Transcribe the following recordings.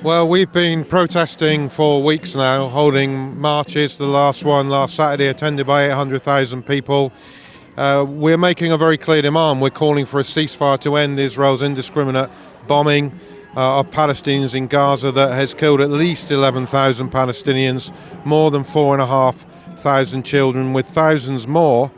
Well, we've been protesting for weeks now, holding marches. The last one last Saturday, attended by 800,000 people. We're making a very clear demand. We're calling for a ceasefire to end Israel's indiscriminate bombing of Palestinians in Gaza that has killed at least 11,000 Palestinians, more than 4,500 children, with thousands more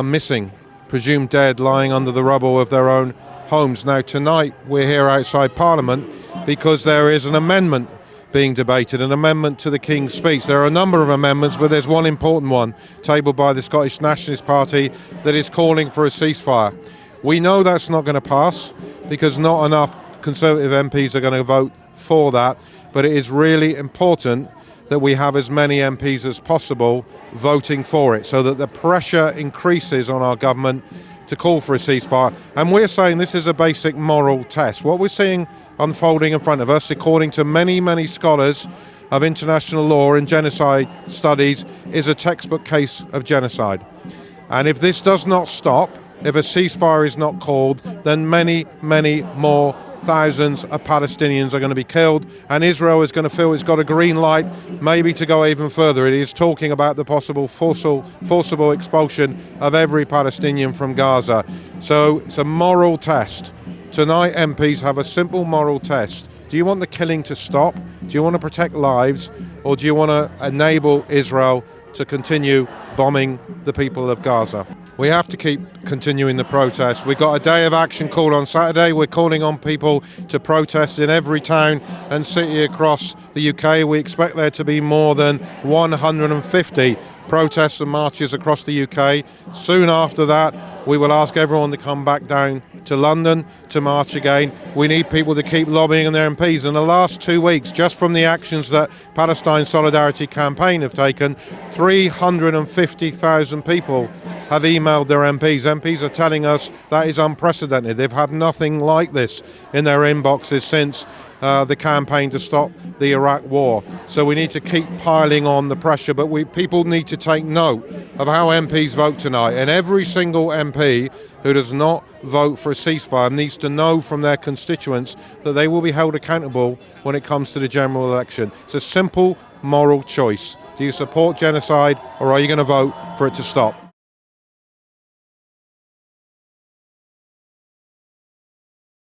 missing, presumed dead, lying under the rubble of their own homes. Now, tonight we're here outside Parliament because there is an amendment being debated, an amendment to the King's Speech. There are a number of amendments, but there's one important one tabled by the Scottish Nationalist Party that is calling for a ceasefire. We know that's not going to pass because not enough Conservative MPs are going to vote for that, but it is really important that we have as many MPs as possible voting for it so that the pressure increases on our government to call for a ceasefire. And we're saying this is a basic moral test. What we're seeing unfolding in front of us, according to many scholars of international law and genocide studies, is a textbook case of genocide. And if this does not stop, if a ceasefire is not called, then many more thousands of Palestinians are going to be killed, and Israel is going to feel it's got a green light maybe to go even further. It is talking about the possible forcible expulsion of every Palestinian from Gaza. So it's a moral test. Tonight, MPs have a simple moral test. Do you want the killing to stop? Do you want to protect lives? Or do you want to enable Israel to continue bombing the people of Gaza? We have to keep continuing the protest. We've got a day of action called on Saturday. We're calling on people to protest in every town and city across the UK. We expect there to be more than 150 protests and marches across the UK. Soon after that, we will ask everyone to come back down to London to march again. We need people to keep lobbying their MPs. In the last 2 weeks, just from the actions that Palestine Solidarity Campaign have taken, 350,000 people have emailed their MPs. MPs are telling us that is unprecedented. They've had nothing like this in their inboxes since the campaign to stop the Iraq war. So we need to keep piling on the pressure, but people need to take note of how MPs vote tonight. And every single MP who does not vote for a ceasefire needs to know from their constituents that they will be held accountable when it comes to the general election. It's a simple moral choice. Do you support genocide, or are you going to vote for it to stop?